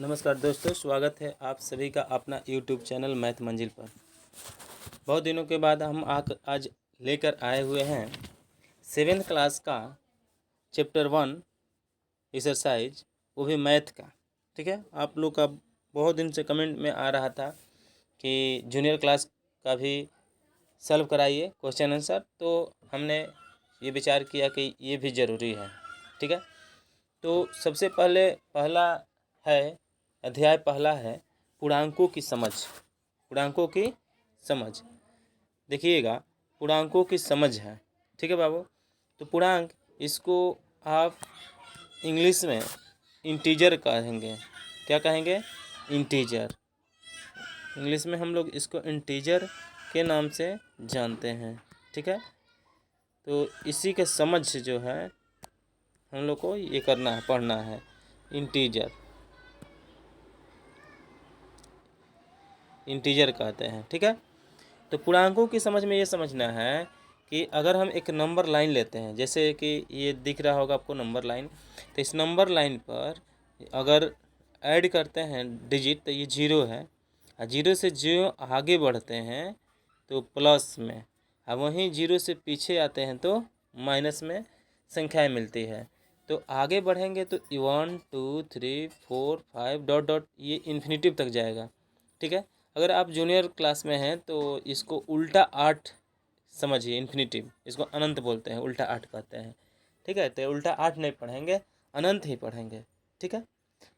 नमस्कार दोस्तों, स्वागत है आप सभी का अपना यूट्यूब चैनल मैथ मंजिल पर। बहुत दिनों के बाद हम आज लेकर आए हुए हैं 7th क्लास का चैप्टर 1 एक्सरसाइज, वो भी मैथ का। ठीक है, आप लोग का बहुत दिन से कमेंट में आ रहा था कि जूनियर क्लास का भी सॉल्व कराइए क्वेश्चन आंसर, तो हमने ये विचार किया कि ये भी ज़रूरी है। ठीक है, तो सबसे पहला है अध्याय पहला है पूर्णांकों की समझ। पूर्णांकों की समझ देखिएगा, पूर्णांकों की समझ है। ठीक है बाबू, तो पूर्णांक इसको आप इंग्लिश में इंटीजर कहेंगे। क्या कहेंगे? इंटीजर। इंग्लिश में हम लोग इसको इंटीजर के नाम से जानते हैं। ठीक है, तो इसी के समझ जो है हम लोग को ये करना है, पढ़ना है। इंटीजर कहते हैं। ठीक है, तो पूर्णांकों की समझ में ये समझना है कि अगर हम एक नंबर लाइन लेते हैं, जैसे कि ये दिख रहा होगा आपको नंबर लाइन, तो इस नंबर लाइन पर अगर ऐड करते हैं डिजिट तो ये 0 है, और 0 से जो आगे बढ़ते हैं तो प्लस में, और वहीं 0 से पीछे आते हैं तो माइनस में संख्याएं मिलती है। तो आगे बढ़ेंगे तो 1 2 3 4 5 डॉट डॉट ये इन्फिनिटिव तक जाएगा। ठीक है, अगर आप जूनियर क्लास में हैं तो इसको उल्टा 8 समझिए, इन्फिनिटिव, इसको अनंत बोलते हैं, उल्टा 8 कहते हैं। ठीक है, तो उल्टा 8 नहीं पढ़ेंगे, अनंत ही पढ़ेंगे। ठीक है,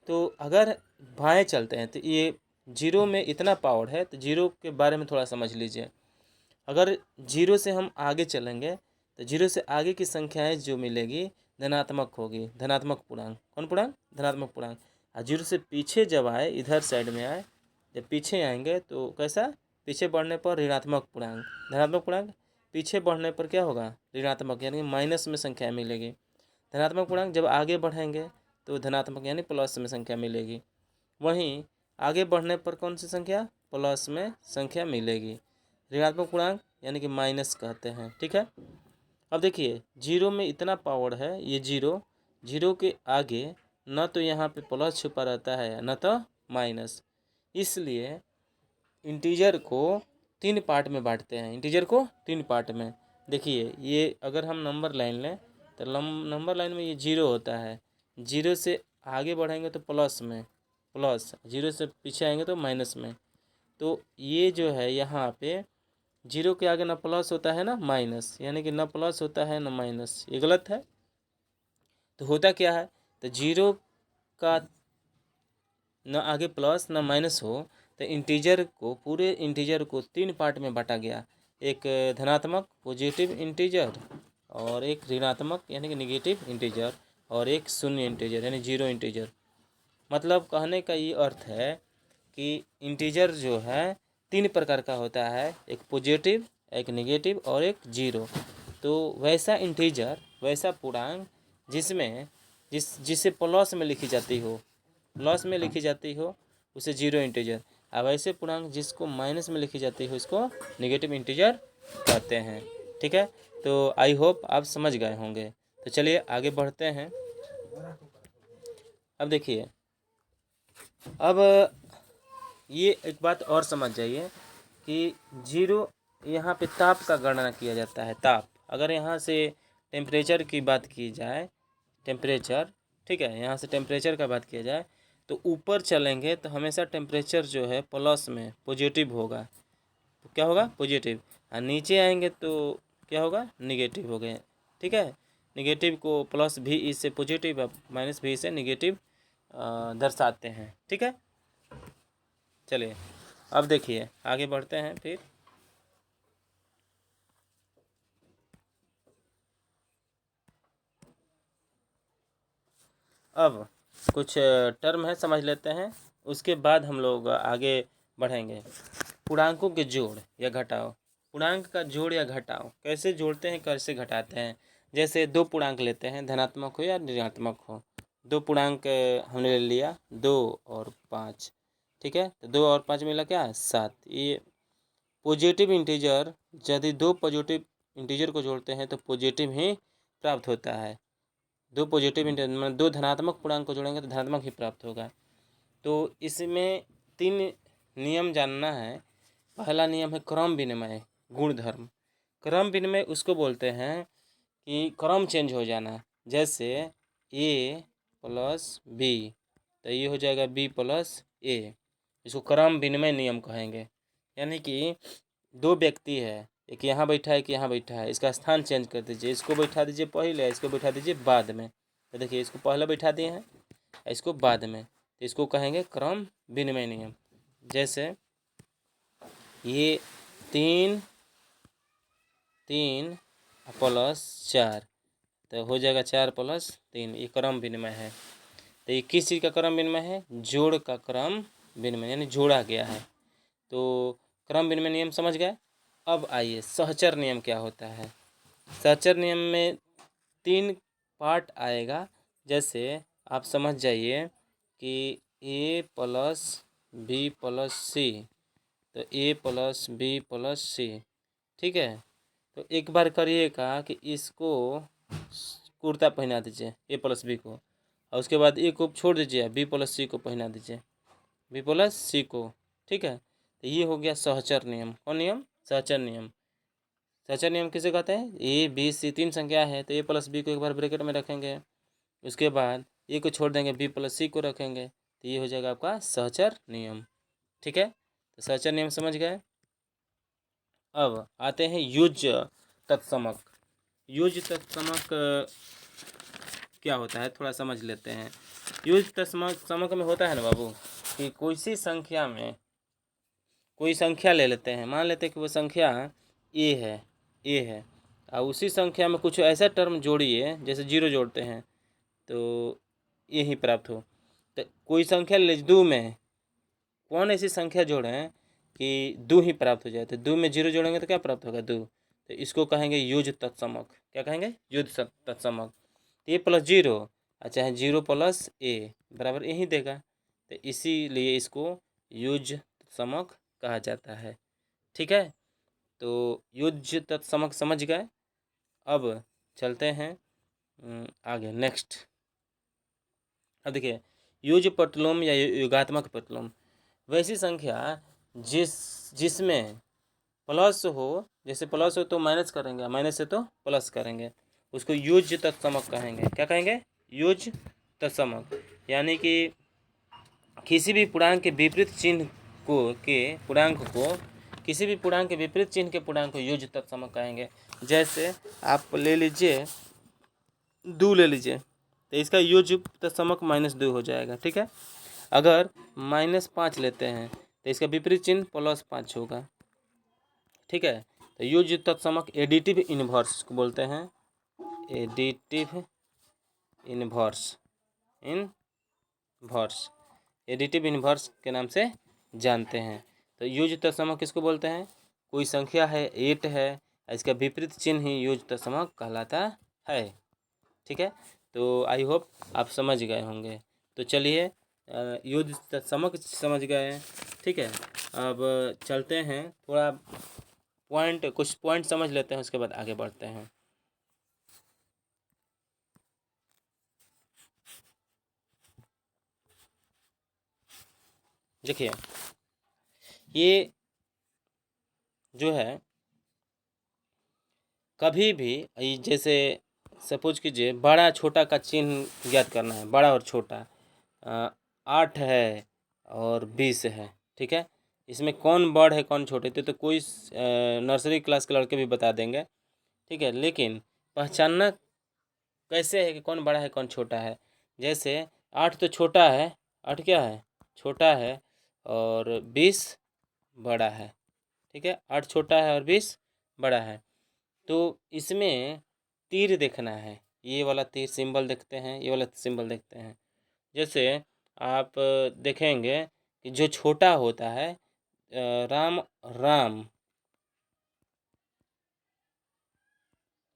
तो अगर बाएं चलते हैं तो ये 0 में इतना पावर है, तो 0 के बारे में थोड़ा समझ लीजिए। अगर 0 से हम आगे चलेंगे तो 0 से आगे की संख्याएं जो मिलेगी धनात्मक होगी, धनात्मक पूर्णांक। कौन पूर्णांक? धनात्मक पूर्णांक। और 0 से पीछे जब आए, इधर साइड में आए, जब पीछे आएंगे तो कैसा? पीछे बढ़ने पर ऋणात्मक पूर्णांक। धनात्मक पूर्णांक पीछे बढ़ने पर क्या होगा? ऋणात्मक, यानी माइनस में संख्या मिलेगी। धनात्मक पूर्णांक जब आगे बढ़ेंगे तो धनात्मक यानी प्लस में संख्या मिलेगी। वहीं आगे बढ़ने पर कौन सी संख्या? प्लस में संख्या मिलेगी। ऋणात्मक पूर्णांक यानी कि माइनस कहते हैं। ठीक है, अब देखिए 0 में इतना पावर है, ये 0 के आगे न तो यहाँ पे प्लस छुपा रहता है न तो माइनस, इसलिए इंटीजर को 3 पार्ट में बांटते हैं। इंटीजर को 3 पार्ट में। देखिए, ये अगर हम नंबर लाइन लें तो नंबर लाइन में ये 0 होता है, 0 से आगे बढ़ेंगे तो प्लस में, प्लस 0 से पीछे आएंगे तो माइनस में। तो ये जो है यहाँ पे 0 के आगे ना प्लस होता है ना माइनस, यानी कि ना प्लस होता है ना माइनस, ये गलत है। तो होता क्या है? तो 0 का न आगे प्लस न माइनस हो तो इंटीजर को, पूरे इंटीजर को 3 पार्ट में बांटा गया। एक धनात्मक पॉजिटिव इंटीजर, और एक ऋणात्मक यानी कि निगेटिव इंटीजर, और एक शून्य इंटीजर यानी 0 इंटीजर। मतलब कहने का ये अर्थ है कि इंटीजर जो है 3 प्रकार का होता है, एक पॉजिटिव, एक निगेटिव और एक 0। तो वैसा इंटीजर, वैसा पूर्णांक जिसे प्लस में लिखी जाती हो, प्लस में लिखी जाती हो उसे 0 इंटीजर। अब ऐसे पूर्णांक जिसको माइनस में लिखी जाती हो इसको निगेटिव इंटीजर कहते हैं। ठीक है, तो आई होप आप समझ गए होंगे। तो चलिए आगे बढ़ते हैं। अब देखिए, अब ये एक बात और समझ जाइए कि 0 यहाँ पे ताप का गणना किया जाता है। ताप, अगर यहाँ से टेम्परेचर की बात की जाए, टेम्परेचर, ठीक है, यहाँ से टेम्परेचर का बात किया जाए तो ऊपर चलेंगे तो हमेशा टेम्परेचर जो है प्लस में पॉजिटिव होगा। तो क्या होगा? पॉजिटिव। और नीचे आएंगे तो क्या होगा? निगेटिव हो गए। ठीक है, निगेटिव को प्लस भी इससे पॉजिटिव, माइनस भी से निगेटिव दर्शाते हैं। ठीक है, चलिए अब देखिए आगे बढ़ते हैं। फिर अब कुछ टर्म है समझ लेते हैं, उसके बाद हम लोग आगे बढ़ेंगे। पूर्णांकों के जोड़ या घटाव। पूर्णांक का जोड़ या घटाव कैसे जोड़ते हैं, कैसे घटाते हैं। जैसे 2 पूर्णांक लेते हैं, धनात्मक हो या ऋणात्मक हो। 2 पूर्णांक हमने ले लिया, 2 और 5। ठीक है, तो 2 और 5 मिला क्या? 7। ये पॉजिटिव इंटीजर, यदि 2 पॉजिटिव इंटीजर को जोड़ते हैं तो पॉजिटिव ही प्राप्त होता है। 2 पॉजिटिव इंटीजर मतलब 2 धनात्मक पूर्णांक को जोड़ेंगे तो धनात्मक ही प्राप्त होगा। तो इसमें 3 नियम जानना है। पहला नियम है क्रम विनिमय गुणधर्म। क्रम विनिमय उसको बोलते हैं कि क्रम चेंज हो जाना। जैसे ए प्लस बी, तो ये हो जाएगा बी प्लस ए। इसको क्रम विनिमय नियम कहेंगे। यानी कि 2 व्यक्ति है, एक यहाँ बैठा है, एक यहाँ बैठा है, इसका स्थान चेंज कर दीजिए। इसको बैठा दीजिए पहले, इसको बैठा दीजिए बाद में। तो देखिए इसको पहले बैठा दिए हैं, इसको बाद में, तो इसको कहेंगे क्रम विनिमय नियम। जैसे ये 3 3 प्लस 4, तो हो जाएगा 4 प्लस 3, ये क्रम विनिमय है। तो ये किस चीज़ का क्रम विनिमय है? जोड़ का क्रम विनिमय, यानी जोड़ा गया है। तो क्रम विनिमय नियम समझ गए। अब आइए सहचर नियम क्या होता है। सहचर नियम में 3 पार्ट आएगा। जैसे आप समझ जाइए कि ए प्लस बी प्लस सी, तो ए प्लस बी प्लस सी, ठीक है। तो एक बार करिएगा कि इसको कुर्ता पहना दीजिए ए प्लस बी को, और उसके बाद ए को छोड़ दीजिए, बी प्लस सी को पहना दीजिए, बी प्लस सी को, ठीक है। तो ये हो गया सहचर नियम। कौन नियम? सहचर नियम। सहचर नियम किसे कहते हैं? ए बी सी 3 संख्या है, तो ए प्लस बी को एक बार ब्रैकेट में रखेंगे, उसके बाद ए को छोड़ देंगे, बी प्लस सी को रखेंगे, तो ये हो जाएगा आपका सहचर नियम, ठीक है। तो सहचर नियम समझ गए। अब आते हैं युज तत्समक। युज तत्समक क्या होता है थोड़ा समझ लेते हैं। युज तत्समक में होता है ना बाबू कि कोई संख्या ले लेते हैं, मान लेते हैं कि वो संख्या ए है, और उसी संख्या में कुछ ऐसा टर्म जोड़िए, जैसे 0 जोड़ते हैं तो ये ही प्राप्त हो। तो कोई संख्या ले 2 में, कौन ऐसी संख्या जोड़ें कि 2 ही प्राप्त हो जाए। तो 2 में 0 जोड़ेंगे तो क्या प्राप्त होगा? 2। तो इसको कहेंगे युज तत्समक। क्या कहेंगे? युज तत्समक। ए प्लस 0 और चाहे 0 प्लस ए बराबर यही देगा, तो इसीलिए इसको युज तत्समक कहा जाता है, ठीक है। तो युज तत्समक समझ गए। अब चलते हैं आगे नेक्स्ट। अब देखिए युज प्रतिलोम या युगात्मक प्रतिलोम, वैसी संख्या जिसमें प्लस हो, जैसे प्लस हो तो माइनस करेंगे, माइनस से तो प्लस करेंगे, उसको युज तत्समक कहेंगे। क्या कहेंगे? युज तत्समक। यानी कि किसी भी पूर्णांक के विपरीत चिन्ह को किसी भी पूर्णांक के विपरीत चिन्ह के पूर्णांक को युज तत्समक कहेंगे। जैसे आप ले लीजिए 2 ले लीजिए, तो इसका युज तत्समक -2 हो जाएगा, ठीक है। अगर -5 लेते हैं तो इसका विपरीत चिन्ह +5 होगा, ठीक है। तो युज तत्समक एडिटिव इनवर्स को बोलते हैं, एडिटिव इनवर्स के नाम से जानते हैं। तो युज तत्समक किसको बोलते हैं? कोई संख्या है 8 है, इसका विपरीत चिन्ह ही युज तत्समक कहलाता है, ठीक है। तो आई होप आप समझ गए होंगे। तो चलिए युज तत्समक समझ गए, ठीक है। अब चलते हैं थोड़ा कुछ पॉइंट समझ लेते हैं, उसके बाद आगे बढ़ते हैं। देखिए ये जो है कभी भी जैसे सपोज कीजिए बड़ा छोटा का चिन्ह ज्ञात करना है, बड़ा और छोटा 8 है और 20 है, ठीक है। इसमें कौन बड़ है कौन छोटे थे तो कोई नर्सरी क्लास के लड़के भी बता देंगे, ठीक है। लेकिन पहचानना कैसे है कि कौन बड़ा है कौन छोटा है? जैसे 8 तो छोटा है, 8 क्या है? छोटा है, और 20 बड़ा है, ठीक है। 8 छोटा है और 20 बड़ा है। तो इसमें तीर देखना है, ये वाला तीर सिंबल देखते हैं, ये वाला सिंबल देखते हैं। जैसे आप देखेंगे कि जो छोटा होता है राम राम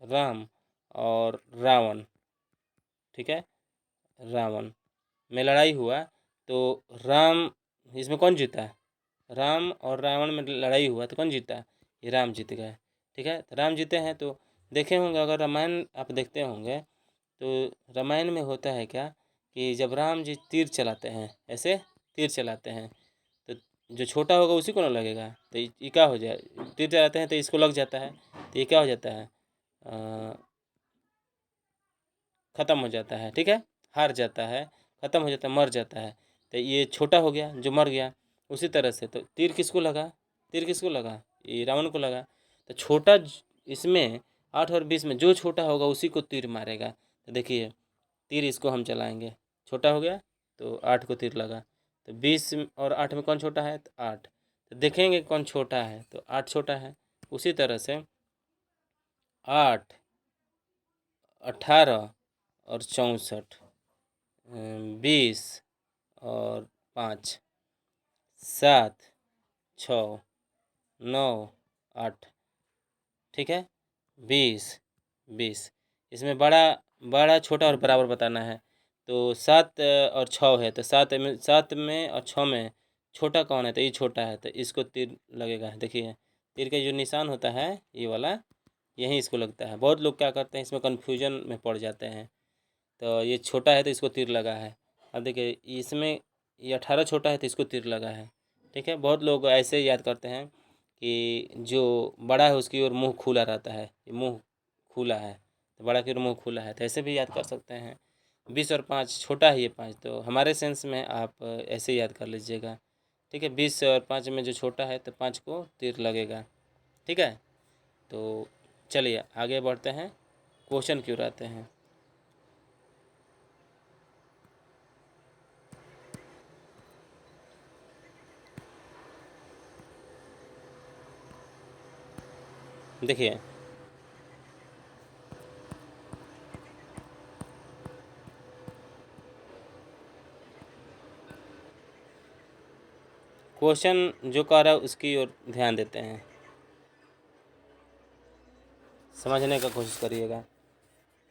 राम और रावण, ठीक है, रावण में लड़ाई हुआ तो राम, इसमें कौन जीता? राम और रावण में लड़ाई हुआ तो कौन जीता? ये राम जीत गए, ठीक है। तो राम जीते हैं। तो देखे होंगे, अगर रामायण आप देखते होंगे तो रामायण में होता है क्या कि जब राम जी तीर चलाते हैं, ऐसे तीर चलाते हैं तो जो छोटा होगा उसी को ना लगेगा, तो ये क्या हो जाए, तीर चलाते हैं तो इसको लग जाता है, तो ये क्या हो जाता है, ख़त्म हो जाता है, ठीक है, हार जाता है, ख़त्म हो जाता है, मर जाता है। तो ये छोटा हो गया जो मर गया। उसी तरह से तो तीर किसको लगा, तीर किसको लगा, ये रावण को लगा। तो छोटा इसमें 8 और 20 में जो छोटा होगा उसी को तीर मारेगा। तो देखिए तीर इसको हम चलाएंगे, छोटा हो गया तो 8 को तीर लगा, तो 20 और 8 में कौन छोटा है, तो 8। तो देखेंगे कौन छोटा है, तो 8 छोटा है। उसी तरह से 8, 18 और 64, 20 और 5, 7, 6, 9, 8, ठीक है, 20, 20। इसमें बड़ा बड़ा छोटा और बराबर बताना है। तो 7 और 6 है, तो 7 में और 6 में छोटा कौन है, तो ये छोटा है, तो इसको तीर लगेगा। देखिए तीर का जो निशान होता है ये वाला, यहीं इसको लगता है। बहुत लोग क्या करते हैं इसमें कन्फ्यूजन में पड़ जाते हैं। तो ये छोटा है तो इसको तीर लगा है। अब देखिए इसमें ये 18 छोटा है तो इसको तीर लगा है, ठीक है। बहुत लोग ऐसे याद करते हैं कि जो बड़ा है उसकी ओर मुंह खुला रहता है, ये मुंह खुला है तो बड़ा की ओर मुंह खुला है, तो ऐसे भी याद कर सकते हैं। 20 और 5 छोटा है, ये 5 तो हमारे सेंस में आप ऐसे याद कर लीजिएगा, ठीक है। 20 और 5 में जो छोटा है तो 5 को तीर लगेगा, ठीक है। तो चलिए आगे बढ़ते हैं, क्वेश्चन क्यों रहते हैं। देखिए क्वेश्चन जो कह रहा है उसकी ओर ध्यान देते हैं, समझने का कोशिश करिएगा।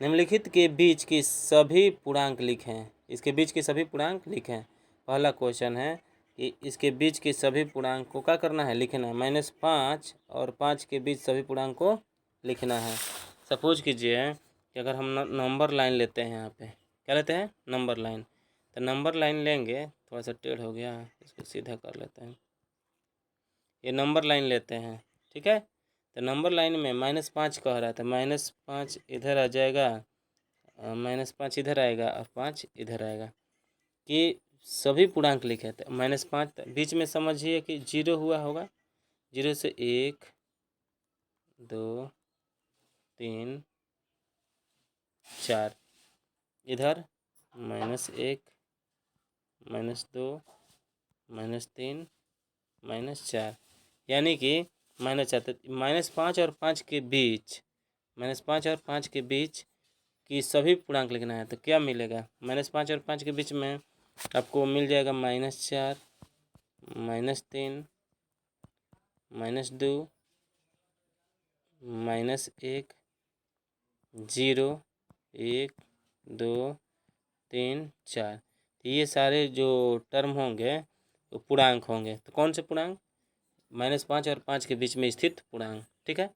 निम्नलिखित के बीच की सभी पूर्णांक लिखें, इसके बीच के सभी पूर्णांक लिखें। पहला क्वेश्चन है कि इसके बीच के सभी पूर्णांक को क्या करना है, लिखना है। -5 और 5 के बीच सभी पूर्णांक को लिखना है। सपोज कीजिए कि अगर हम नंबर लाइन लेते हैं, यहाँ पे क्या लेते हैं, नंबर लाइन। तो नंबर लाइन लेंगे, थोड़ा सा टेढ़ हो गया, इसको सीधा कर लेते हैं। ये नंबर लाइन लेते हैं, ठीक है। तो नंबर लाइन में -5 कह रहा था, -5 इधर आ जाएगा, -5 इधर आएगा और 5 इधर आएगा। कि सभी पूर्णांक लिखे थे। -5 बीच में समझिए कि 0 हुआ होगा, 0 से 1, 2, 3, 4, इधर -1, -2, -3, -4, यानी कि -5 और 5 के बीच, -5 और 5 के बीच की सभी पूर्णांक लिखना है। तो क्या मिलेगा, -5 और 5 के बीच में आपको मिल जाएगा -4, -3, -2, -1, 0, 1, 2, 3, 4। तो ये सारे जो टर्म होंगे वो पूर्णांक होंगे। तो कौन से पूर्णांक, -5 और 5 के बीच में स्थित पूर्णांक, ठीक है।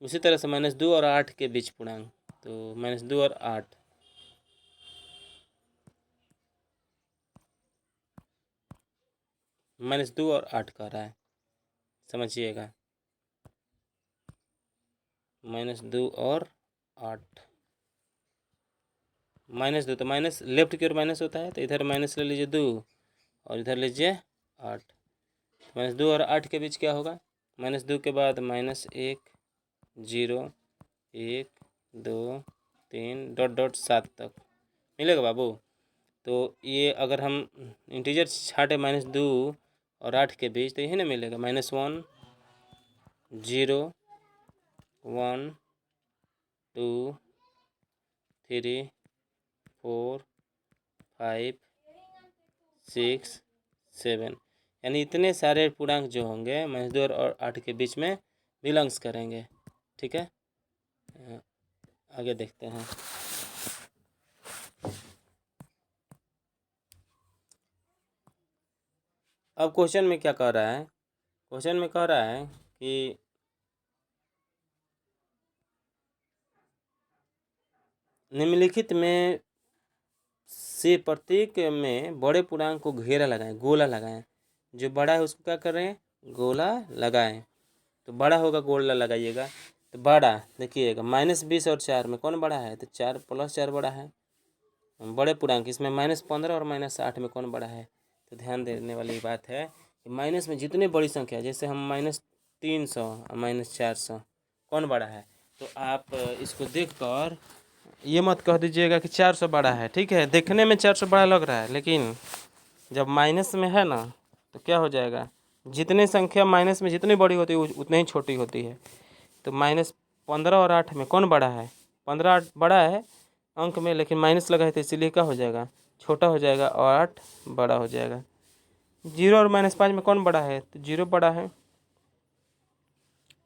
उसी तरह से -2 और 8 के बीच पूर्णांक, तो -2 और 8, -2 और 8 कह रहा है, समझिएगा। -2 और 8, -2 तो माइनस लेफ्ट की ओर माइनस होता है, तो इधर माइनस ले लीजिए 2 और इधर लीजिए 8। -2 और 8 के बीच क्या होगा, -2 के बाद -1, 0, 1, 2, 3 डॉट डॉट 7 तक मिलेगा बाबू। तो ये अगर हम इंटीजर छाटे -2 और 8 के बीच, तो यही ना मिलेगा, -1, 0, 1, 2, 3, 4, 5, 6, 7, यानी इतने सारे पूर्णांक जो होंगे -2 और 8 के बीच में बिलोंग्स करेंगे, ठीक है। आगे देखते हैं। अब क्वेश्चन में क्या कह रहा है, क्वेश्चन में कह रहा है कि निम्नलिखित में से प्रत्येक में बड़े पूर्णांक को घेरा लगाएं, गोला लगाएं। जो बड़ा है उसको क्या कर रहे हैं, गोला लगाएं। तो बड़ा होगा गोला लगाइएगा। तो बड़ा देखिएगा -20 और 4 में कौन बड़ा है, तो 4 + 4 बड़ा है। बड़े पूर्णांक इसमें -15 और -8 में कौन बड़ा है। तो ध्यान देने वाली बात है कि माइनस में जितनी बड़ी संख्या, जैसे हम -300 और -400, कौन बड़ा है। तो आप इसको देखकर ये मत कह दीजिएगा कि 400 बड़ा है। ठीक है, देखने में 400 बड़ा लग रहा है, लेकिन जब माइनस में है ना तो क्या हो जाएगा, जितनी संख्या माइनस में जितनी बड़ी होती है उतनी ही छोटी होती है। तो -15 और 8 में कौन बड़ा है, 15 बड़ा है अंक में, लेकिन माइनस लगा है तो इसीलिए क्या हो जाएगा, छोटा हो जाएगा और 8 बड़ा हो जाएगा। 0 और -5 में कौन बड़ा है, तो 0 बड़ा है।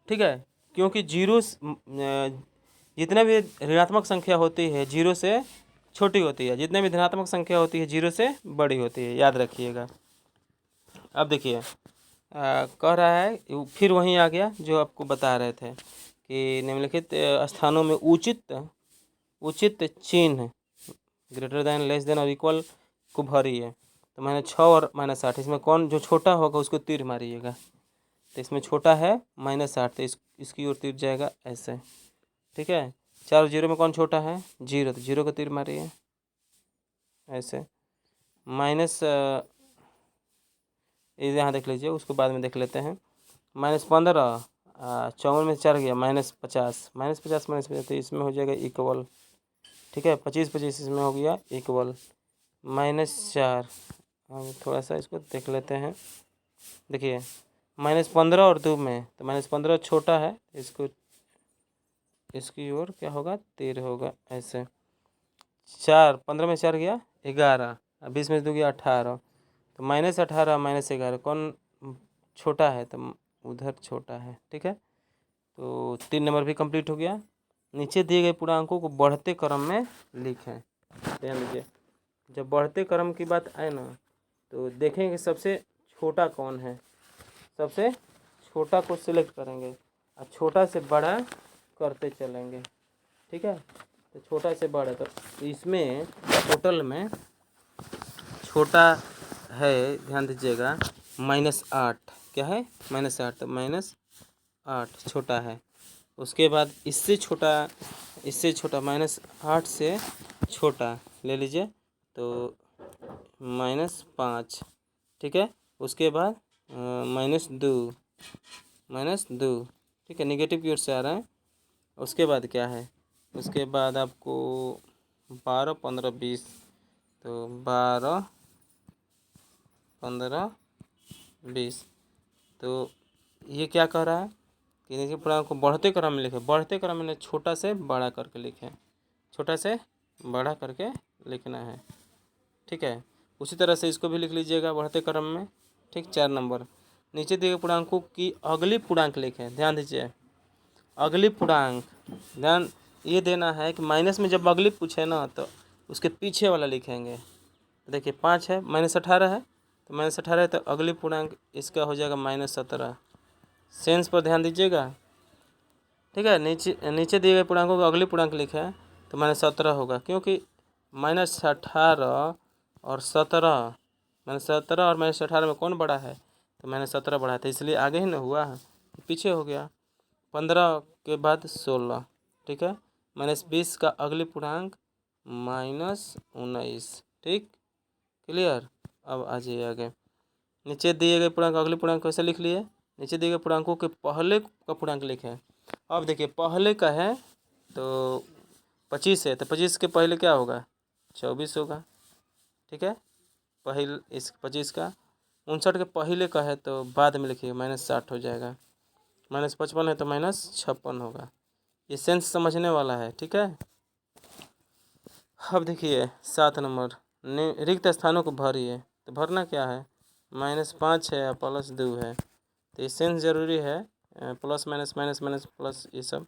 ठीक है, क्योंकि जीरो जितना भी ऋणात्मक संख्या होती है 0 से छोटी होती है, जितने भी धनात्मक संख्या होती है 0 से बड़ी होती है, याद रखिएगा। अब देखिए कह रहा है, फिर वहीं आ गया जो आपको बता रहे थे कि निम्नलिखित स्थानों में उचित चिन्ह ग्रेटर देन, लेस देन और इक्वल को भरिए। तो मैंने 6 और -8, इसमें कौन जो छोटा होगा उसको तीर मारिएगा। तो इसमें छोटा है -8, तो इसकी ओर तीर जाएगा ऐसे। ठीक है, 4 और 0 में कौन छोटा है, 0, तो 0 को तीर मारिए ऐसे। माइनस यहाँ देख लीजिए, उसको बाद में देख लेते हैं। -15 54 में 4 गया -50, -50 तो इसमें हो जाएगा इक्वल। ठीक है, 25 इसमें हो गया इक्वल। -4 हम थोड़ा सा इसको देख लेते हैं। देखिए -15 और 2 में, तो -15 छोटा है, इसकी ओर क्या होगा, तीर होगा ऐसे। 4 15 में 4 गया 11, 20 में 2 गया 18, तो -18 -11 कौन छोटा है, तो उधर छोटा है। ठीक है, तो 3 नंबर भी कंप्लीट हो गया। नीचे दिए गए पूर्णांकों को बढ़ते क्रम में लिखें। ध्यान दीजिए, जब बढ़ते क्रम की बात आए ना तो देखेंगे सबसे छोटा कौन है, सबसे छोटा को सिलेक्ट करेंगे और छोटा से बड़ा करते चलेंगे। ठीक है, तो छोटा से बड़ा, तो इसमें टोटल में छोटा है, ध्यान दीजिएगा -8, क्या है -8, तो -8 छोटा है। उसके बाद इससे छोटा -8 से छोटा ले लीजिए, तो -5। ठीक है, उसके बाद -2, ठीक है, निगेटिव की ओर से आ रहा है। उसके बाद क्या है, उसके बाद आपको 12 15 20, तो 12 15 20, तो ये क्या कह रहा है कि देखिए पूर्णांक को बढ़ते क्रम में लिखें। बढ़ते क्रम में छोटा से बड़ा करके लिखें, छोटा से बड़ा करके लिखना है। ठीक है, उसी तरह से इसको भी लिख लीजिएगा बढ़ते क्रम में। ठीक, 4 नंबर नीचे दिए गए पूर्णांकों की अगली पूर्णांक लिखें। ध्यान दीजिए, अगली पूर्णांक, ध्यान ये देना है कि माइनस में जब अगली पूछे ना तो उसके पीछे वाला लिखेंगे। देखिए 5 है, -18 है, तो -18 है, तो अगली पूर्णांक इसका हो जाएगा -17। सेंस पर ध्यान दीजिएगा। ठीक है, नीचे दिए गए पूर्णांकों को अगली पूर्णांक लिखें, तो -17 होगा, क्योंकि -18 और 17, -17 और -18 में कौन बड़ा है, तो -17 बड़ा है, तो इसलिए आगे ही ना हुआ, पीछे हो गया। 15 के बाद 16। ठीक है, -20 का अगली पूर्णांक -19। ठीक, क्लियर। अब आ जाइए आगे, नीचे दिए गए पूर्णांक अगले पूर्णांक कैसे लिख लिए, नीचे दिए गए पूर्णांकों के पहले का पूर्णांक लिखें। अब देखिए पहले का है तो 25 है, तो 25 के पहले क्या होगा, 24 होगा। ठीक है, पहले इस 25 का 59 के पहले का है तो बाद में लिखिए -60 हो जाएगा। -55 है तो -56 होगा। ये सेंस समझने वाला है। ठीक है, अब देखिए 7 नंबर, रिक्त स्थानों को भरिए। तो भरना क्या है, -5 है +2 है, तो ये सेंस जरूरी है, plus minus minus minus plus ये सब।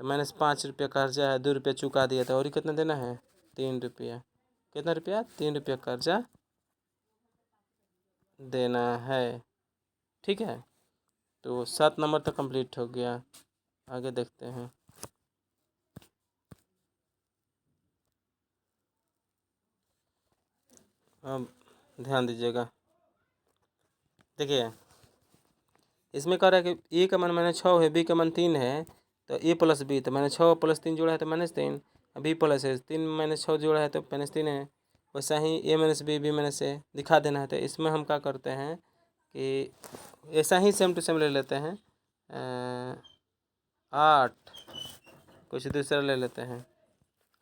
तो -5 रुपया कर्जा है, 2 रुपया चुका दिया, तो और कितना देना है, 3 रुपया। कितना रुपया, 3 रुपया कर्जा देना है। ठीक है, तो 7 नंबर तक कंप्लीट हो गया। आगे देखते हैं। अब ध्यान दीजिएगा, देखिए इसमें कह रहा है कि ए का मान -6 है, बी का मान 3 है, तो ए प्लस बी, तो -6 + 3 जोड़ा है तो -3, बी प्लस है 3 - 6 जोड़ा है तो -3 है। वैसा ही a - b, b - a दिखा देना है। तो इसमें हम क्या करते हैं कि ऐसा ही सेम टू सेम ले लेते हैं, 8 कुछ दूसरा ले लेते हैं,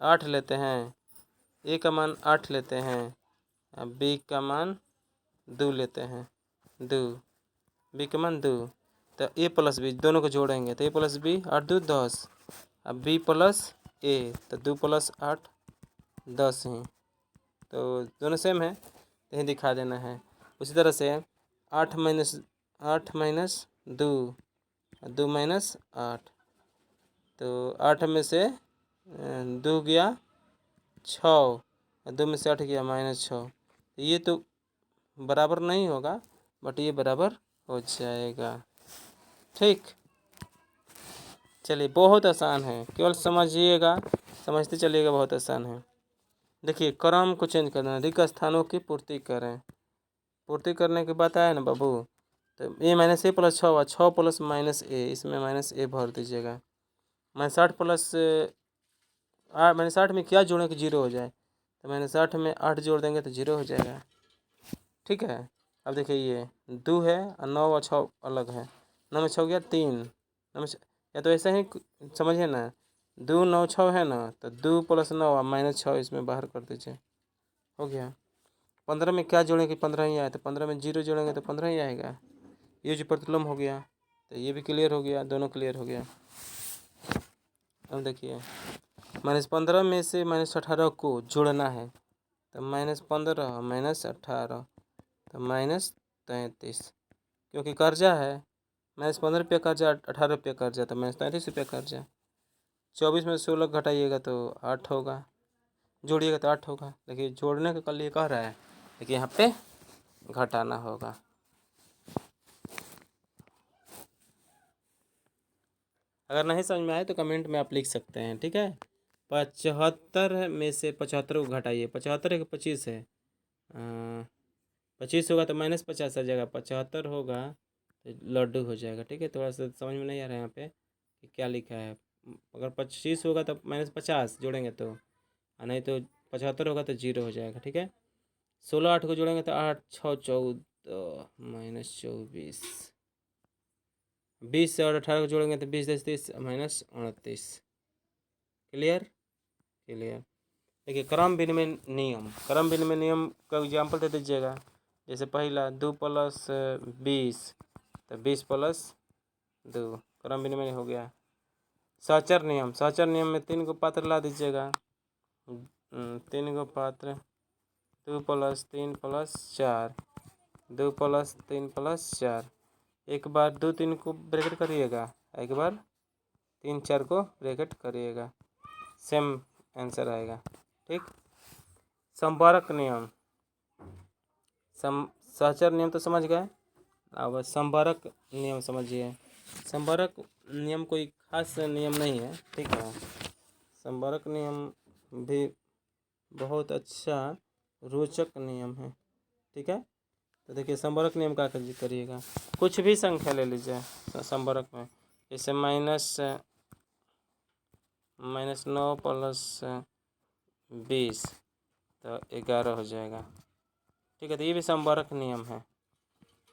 8 लेते हैं, ए का मान 8 लेते हैं, बी का मान 2 लेते हैं, 2, बी का मान 2, तो ए प्लस बी दोनों को जोड़ेंगे तो ए प्लस बी 8 2 10, अब बी प्लस ए तो 2 + 8 10 ही, तो दोनों सेम है तो यही दिखा देना है। उसी तरह से 8 - 2, 2 - 8, तो 8 में से 2 गया 6, 2 में से 8 गया -6, ये तो बराबर नहीं होगा बट ये बराबर हो जाएगा। ठीक, चलिए बहुत आसान है, केवल समझिएगा, समझते चलिएगा, बहुत आसान है। देखिए क्रम को चेंज करना, अधिक स्थानों की पूर्ति करें, पूर्ति करने के बाद आया ना बाबू, तो a - a + 6 हुआ, 6 + -a, इसमें -a भर दीजिएगा, -60 -60 में क्या जोड़ें कि 0 हो जाए, तो -60 में 8 जोड़ देंगे तो 0 हो जाएगा। ठीक है, अब देखिए ये 2 है और 9 और 6 अलग है, 9 में 6 गया 3, या तो ऐसा ही समझिए ना, 2 9 6 है ना, तो 2 + 9 और -6 इसमें बाहर कर दीजिए, हो गया। 15 में क्या जोड़ेंगे कि 15 ही आए, तो 15 में 0 जोड़ेंगे तो 15 ही आएगा, ये जो प्रतिलोम हो गया, तो ये भी क्लियर हो गया, दोनों क्लियर हो गया। अब देखिए -15 में से -18 को जोड़ना है, तो -15 -18 तो -33, क्योंकि कर्जा है, -15 रुपये कर्जा, 18 रुपये कर्जा, तो -33 रुपये कर्जा। 24 में 16 घटाइएगा तो 8 होगा, जोड़िएगा तो 8 होगा। देखिए जोड़ने के लिए कह रहा है, लेकिन यहाँ पे घटाना होगा। अगर नहीं समझ में आए तो कमेंट में आप लिख सकते हैं, ठीक है। 75 में से 75 को घटाइए, 75 है कि 25 है, 25 होगा तो -50 आ जाएगा, 75 होगा तो लड्डू हो जाएगा। ठीक है, थोड़ा सा समझ में नहीं आ रहा है यहाँ पे कि क्या लिखा है। अगर 25 होगा तो -50 जोड़ेंगे तो, और नहीं तो 75 होगा तो 0 हो जाएगा। ठीक है, 16 8 को जोड़ेंगे तो 8 6 14 -24, 20 और 18 को जोड़ेंगे तो 20 10 30 -29। Clear, clear. देखिए क्रम विनिमय नियम, क्रम विनिमय नियम का एग्जाम्पल दे दीजिएगा। जैसे पहला 2 + 20 तो 20 + 2 क्रम विनिमय हो गया। सहचर नियम, सहचर नियम में 3 को पात्र ला दीजिएगा, 3 को पात्र, 2 + 3 + 4, 2 + 3 + 4, एक बार 2 3 को ब्रैकेट करिएगा, एक बार 3 4 को ब्रैकेट करिएगा, सेम आंसर आएगा। ठीक, संपर्क नियम, सहचर नियम तो समझ गए, अब संपर्क नियम समझिए। संपर्क नियम कोई खास नियम नहीं है, ठीक है। संपर्क नियम भी बहुत अच्छा रोचक नियम है, ठीक है। तो देखिए संपर्क नियम का करिएगा, कुछ भी संख्या ले लीजिए संपर्क में, जैसे -9 + 20 तो 11 हो जाएगा। ठीक है, तो ये भी संपर्क नियम है,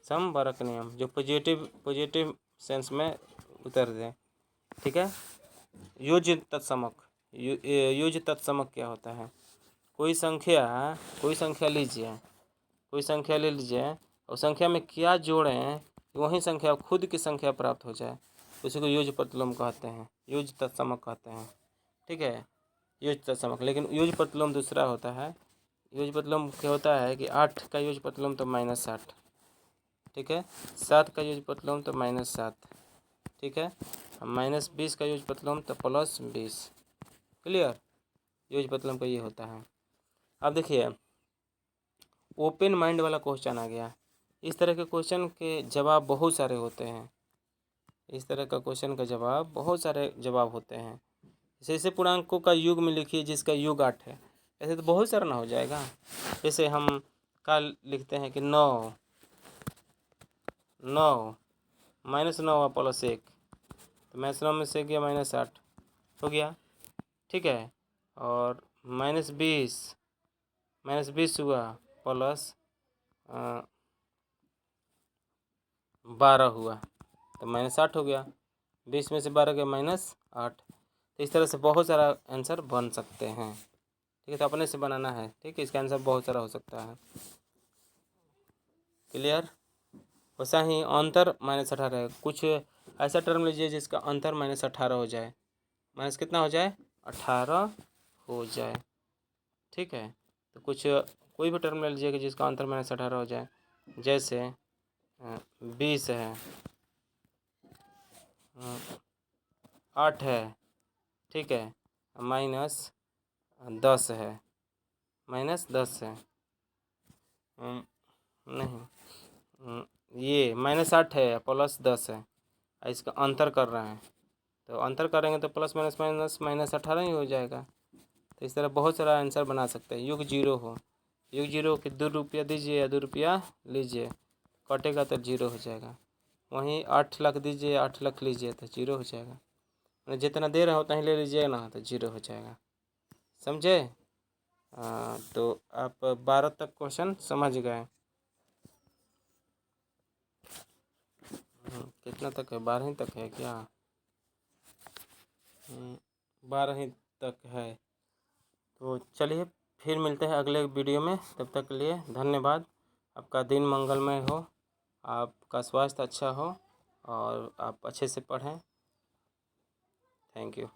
संपर्क नियम जो पॉजिटिव सेंस में उतर दे। ठीक है, योज्य तत्समक, योज्य तत्समक क्या होता है, कोई संख्या लीजिए, कोई संख्या ले लीजिए और संख्या में क्या जोड़ें वही संख्या खुद की संख्या प्राप्त हो जाए, उसी को योज्य प्रतिलोम कहते हैं, योज्य तत्समक कहते हैं। ठीक है, योज्य तत्समक, लेकिन योज्य प्रतिलोम दूसरा होता है। योज्य प्रतिलोम क्या होता है कि 8 का योज्य प्रतिलोम तो -8, ठीक है, 7 का योज्य प्रतिलोम तो -7, ठीक है, -20 का योज्य प्रतिलोम तो +20। क्लियर, योज्य प्रतिलोम का ये होता है। अब देखिए ओपन माइंड वाला क्वेश्चन आ गया। इस तरह के क्वेश्चन के जवाब बहुत सारे होते हैं, इस तरह का क्वेश्चन का जवाब बहुत सारे जवाब होते हैं। जैसे पूर्णांकों का युग में लिखिए जिसका युग 8 है, ऐसे तो बहुत सारा ना हो जाएगा। जैसे हम क्या लिखते हैं कि 9 -9 हुआ प्लस 1, तो -9 में से गया -8 हो गया, ठीक है। और -20 हुआ प्लस 12 हुआ, तो -8 हो गया। 20 में से 12 गया -8। तो इस तरह से बहुत सारा आंसर बन सकते हैं, ठीक है। तो अपने से बनाना है, ठीक है। इसका आंसर बहुत सारा हो सकता है। क्लियर। वैसा ही अंतर -18 है। कुछ ऐसा टर्म लीजिए जिसका अंतर -18 हो जाए, माइनस कितना हो जाए 18 हो जाए, ठीक है। तो कुछ कोई भी टर्म ले लीजिए कि जिसका अंतर -18 हो जाए, जैसे 20 है, 8 है, ठीक है, -10 है, -10 है, नहीं, ये -8 है +10 है, इसका अंतर कर रहे हैं, तो अंतर करेंगे तो प्लस माइनस माइनस -18 ही हो जाएगा। तो इस तरह बहुत सारा आंसर बना सकते हैं। युग जीरो हो, युग जीरो कि 2 रुपया दीजिए या 2 रुपया लीजिए, कटेगा तो जीरो हो जाएगा। वहीं 8 लाख दीजिए 8 लाख लीजिए तो जीरो हो जाएगा। जितना दे रहा हो उतना ही ले लीजिएगा ना, तो जीरो हो जाएगा, समझे। तो आप 12 तक क्वेश्चन समझ गए। कितना तक है, 12वीं तक है क्या? 12वीं तक है। तो चलिए फिर मिलते हैं अगले वीडियो में, तब तक के लिए धन्यवाद। आपका दिन मंगलमय हो, आपका स्वास्थ्य अच्छा हो और आप अच्छे से पढ़ें। Thank you.